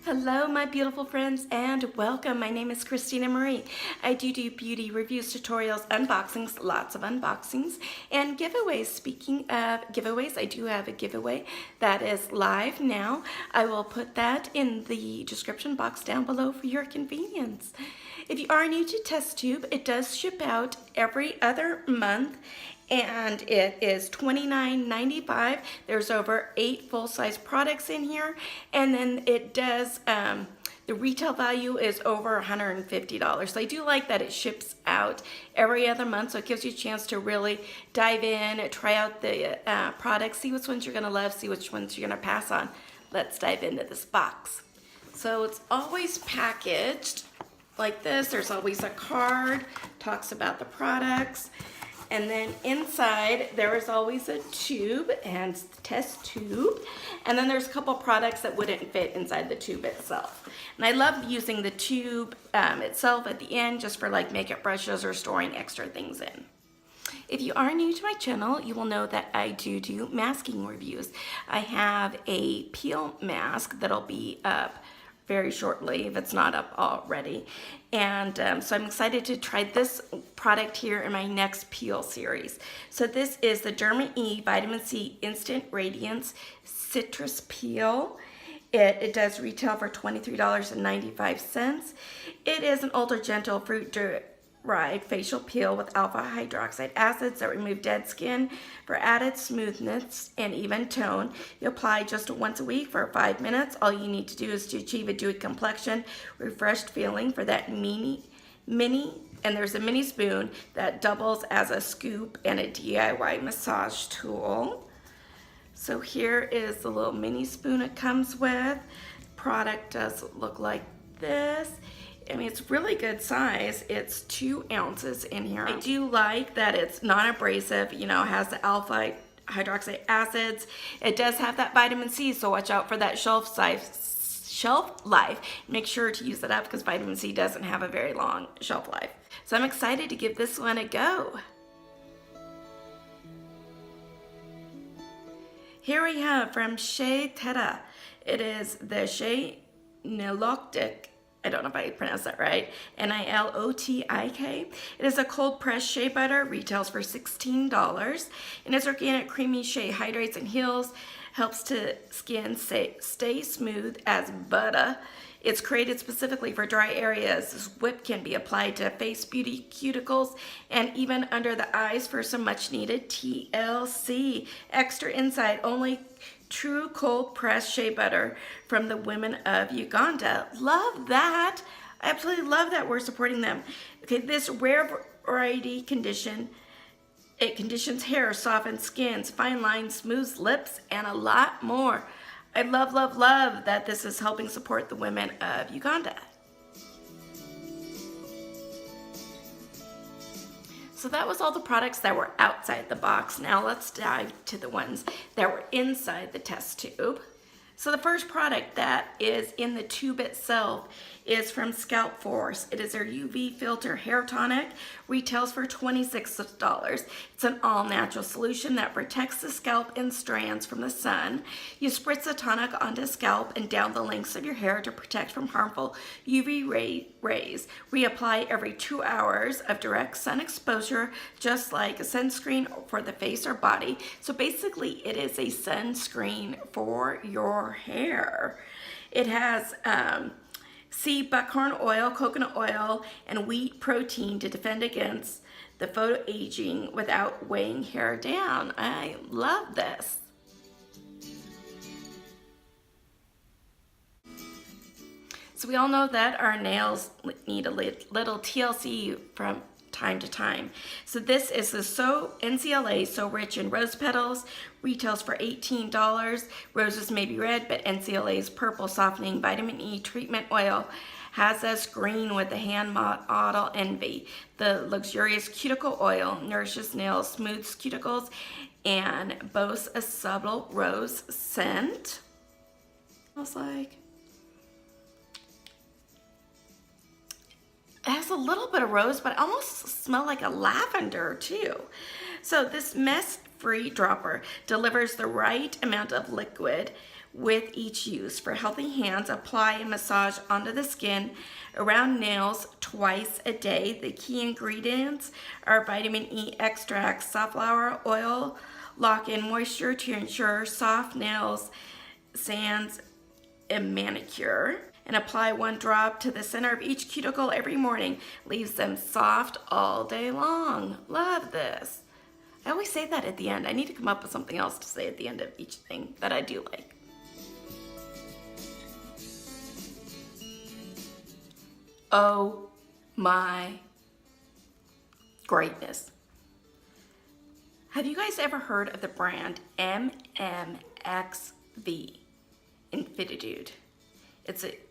Hello my beautiful friends and welcome. My name is Christina Marie. I do beauty reviews, tutorials, unboxings, lots of unboxings, and giveaways. Speaking of giveaways, I do have a giveaway that is live now. I will put that in the description box down below for your convenience. If you are new to TestTube, it does ship out every other month and it is $29.95. There's over 8 full-size products in here, and then it does the retail value is over $150. So I do like that it ships out every other month, so it gives you a chance to really dive in, try out the products, see which ones you're gonna love, see which ones you're gonna pass on. Let's dive into this box. So it's always packaged like this. There's always a card, talks about the products. And then inside, there is always a tube, and the test tube. And then there's a couple products that wouldn't fit inside the tube itself. And I love using the tube itself at the end just for like makeup brushes or storing extra things in. If you are new to my channel, you will know that I do masking reviews. I have a peel mask that'll be up very shortly if it's not up already, and so I'm excited to try this product here in my next peel series. So this is the DERMA Vitamin C Instant Radiance Citrus Peel. It does retail for $23.95. It is an ultra gentle fruit derived facial peel with alpha hydroxide acids that remove dead skin for added smoothness and even tone. You apply just once a week for 5 minutes. All you need to do is to achieve a dewy complexion, refreshed feeling for that mini, and there's a mini spoon that doubles as a scoop and a DIY massage tool. So here is the little mini spoon it comes with. Product does look like this. I mean, it's really good size. It's 2 ounces in here. I do like that it's non-abrasive, you know, has the alpha hydroxide acids. It does have that vitamin C, so watch out for that shelf life. Make sure to use it up because vitamin C doesn't have a very long shelf life. So I'm excited to give this one a go. Here we have from SHEA TERRA. It is the SHEA NILOTIK. I don't know if I pronounced that right. NILOTIK. It is a cold pressed shea butter, retails for $16. And its organic creamy shea hydrates and heals, helps to skin stay smooth as butter. It's created specifically for dry areas. This whip can be applied to face, beauty, cuticles, and even under the eyes for some much needed TLC. Extra insight, only true cold pressed shea butter from the women of Uganda. Love that. I absolutely love that we're supporting them. Okay, this rare variety condition, it conditions hair, softens skins, fine lines, smooths lips, and a lot more. I love, love, love that this is helping support the women of Uganda. So that was all the products that were outside the box. Now let's dive to the ones that were inside the test tube. So the first product that is in the tube itself is from SCALPFORCE. It is their UV filter hair tonic, retails for $26. It's an all-natural solution that protects the scalp and strands from the sun. You spritz the tonic onto the scalp and down the lengths of your hair to protect from harmful UV rays. Reapply every 2 hours of direct sun exposure, just like a sunscreen for the face or body. So basically, it is a sunscreen for your hair. It has sea buckhorn oil, coconut oil, and wheat protein to defend against the photo-aging without weighing hair down. I love this. So we all know that our nails need a little TLC from time to time. So this is the NCLA So Rich in Rose Petals, retails for $18. Roses may be red, but NCLA's purple softening vitamin E treatment oil has us green with the hand model Envy. The luxurious cuticle oil nourishes nails, smooths cuticles, and boasts a subtle rose scent. Smells like. It has a little bit of rose, but I almost smell like a lavender too. So this free dropper. Delivers the right amount of liquid with each use. For healthy hands, apply and massage onto the skin around nails twice a day. The key ingredients are vitamin E extract, safflower oil, lock-in moisture to ensure soft nails, sans a manicure. And apply 1 drop to the center of each cuticle every morning. Leaves them soft all day long. Love this. I always say that at the end. I need to come up with something else to say at the end of each thing that I do like. Oh my greatness. Have you guys ever heard of the brand MMXV, INFINITUDE?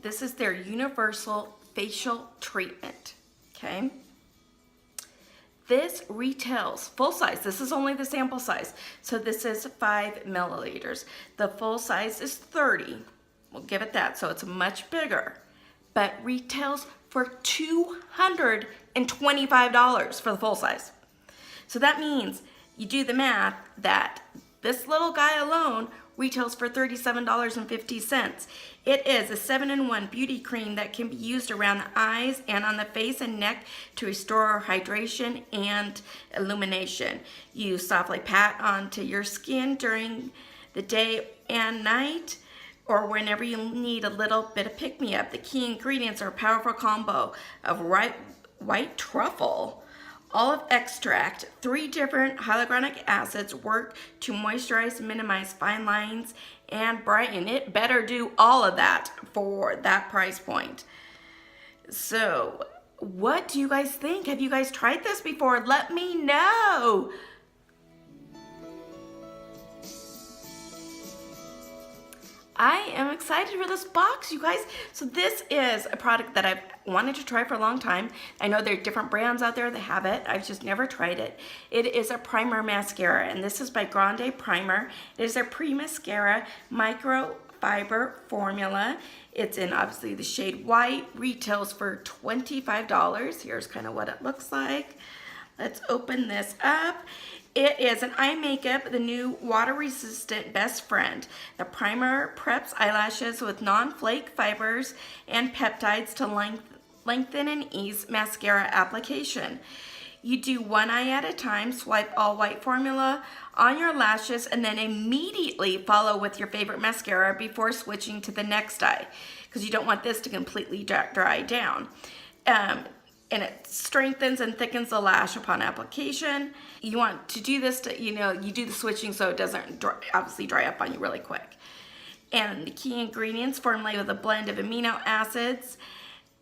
This is their universal facial treatment, okay? This retails full size. This is only the sample size. So this is 5 milliliters. The full size is 30. We'll give it that, so it's much bigger. But retails for $225 for the full size. So that means you do the math that this little guy alone retails for $37.50. It is a 7-in-1 beauty cream that can be used around the eyes and on the face and neck to restore hydration and illumination. You softly pat onto your skin during the day and night, or whenever you need a little bit of pick-me-up. The key ingredients are a powerful combo of white truffle, olive extract, 3 different hyaluronic acids work to moisturize, minimize fine lines, and brighten. It better do all of that for that price point. So, what do you guys think? Have you guys tried this before? Let me know. I am excited for this box, you guys. So this is a product that I've wanted to try for a long time. I know there are different brands out there that have it. I've just never tried it. It is a primer mascara, and this is by GRANDEPRIMER. It is a pre-mascara microfiber formula. It's in obviously the shade white. Retails for $25. Here's kind of what it looks like. Let's open this up. It is an eye makeup, the new water-resistant best friend. The primer preps eyelashes with non-flake fibers and peptides to lengthen and ease mascara application. You do one eye at a time, swipe all white formula on your lashes, and then immediately follow with your favorite mascara before switching to the next eye, because you don't want this to completely dry down. And it strengthens and thickens the lash upon application. You want to do this to, you do the switching so it doesn't obviously dry up on you really quick. And the key ingredients formulated with a blend of amino acids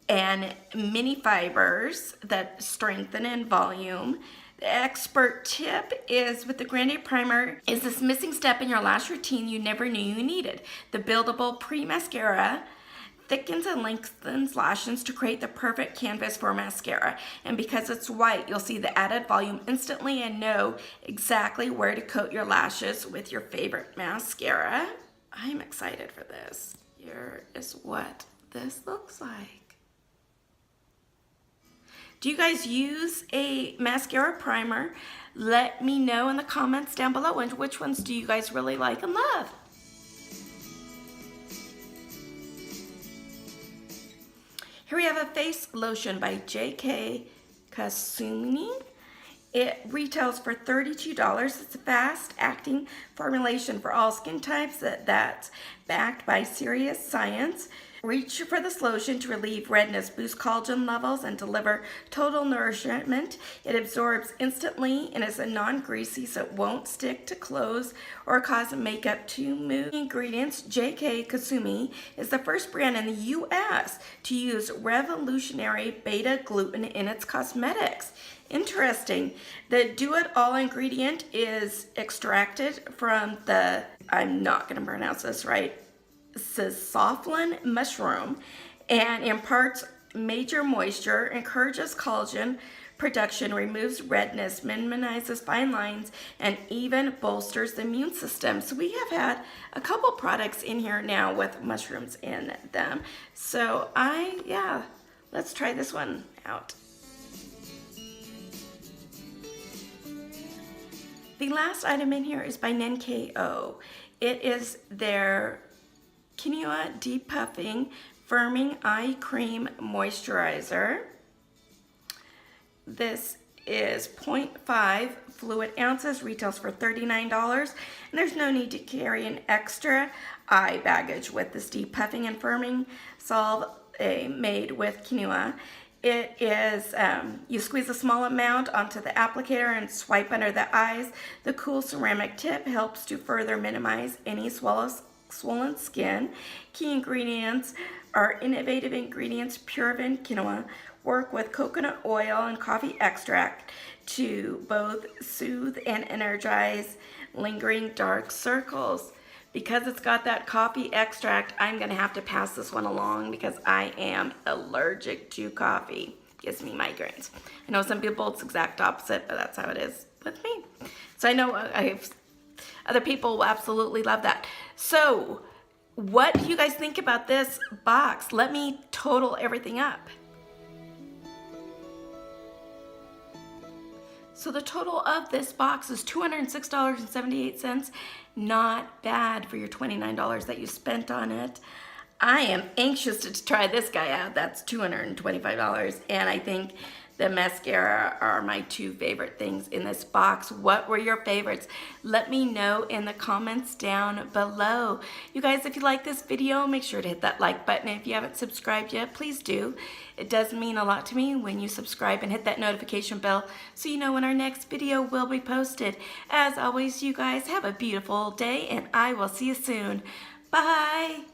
and mini fibers that strengthen in volume. The expert tip is with the GRANDEPRIMER is this missing step in your lash routine you never knew you needed. The buildable pre-mascara thickens and lengthens lashes to create the perfect canvas for mascara. And because it's white, you'll see the added volume instantly and know exactly where to coat your lashes with your favorite mascara. I'm excited for this. Here is what this looks like. Do you guys use a mascara primer? Let me know in the comments down below, and which ones do you guys really like and love? Here we have a face lotion by JKOSMMUNE. It retails for $32. It's a fast-acting formulation for all skin types that's backed by serious science. Reach for this lotion to relieve redness, boost collagen levels, and deliver total nourishment. It absorbs instantly and is a non-greasy, so it won't stick to clothes or cause makeup to move. Ingredients: JKOSMMUNE is the first brand in the U.S. to use revolutionary beta-glucan in its cosmetics. Interesting. The do-it-all ingredient is extracted from the, I'm not going to pronounce this right, Sisoflin mushroom, and imparts major moisture, encourages collagen production, removes redness, minimizes fine lines, and even bolsters the immune system. So we have had a couple products in here now with mushrooms in them. So let's try this one out. The last item in here is by NYAKIO. It is their Quinoa Depuffing Firming Eye Cream Moisturizer. This is 0.5 fluid ounces, retails for $39, and there's no need to carry an extra eye baggage with this depuffing and firming salve made with quinoa. It is, you squeeze a small amount onto the applicator and swipe under the eyes. The cool ceramic tip helps to further minimize any swollen skin. Key ingredients are innovative ingredients, Purevin quinoa, work with coconut oil and coffee extract to both soothe and energize lingering dark circles. Because it's got that coffee extract, I'm gonna have to pass this one along because I am allergic to coffee. Gives me migraines. I know some people it's exact opposite, but that's how it is with me. So I know other people will absolutely love that. So what do you guys think about this box? Let me total everything up. So the total of this box is $206.78. Not bad for your $29 that you spent on it. I am anxious to try this guy out. That's $225, and I think the mascara are my two favorite things in this box. What were your favorites? Let me know in the comments down below. You guys, if you like this video, make sure to hit that like button. If you haven't subscribed yet, please do. It does mean a lot to me when you subscribe and hit that notification bell so you know when our next video will be posted. As always, you guys have a beautiful day, and I will see you soon. Bye.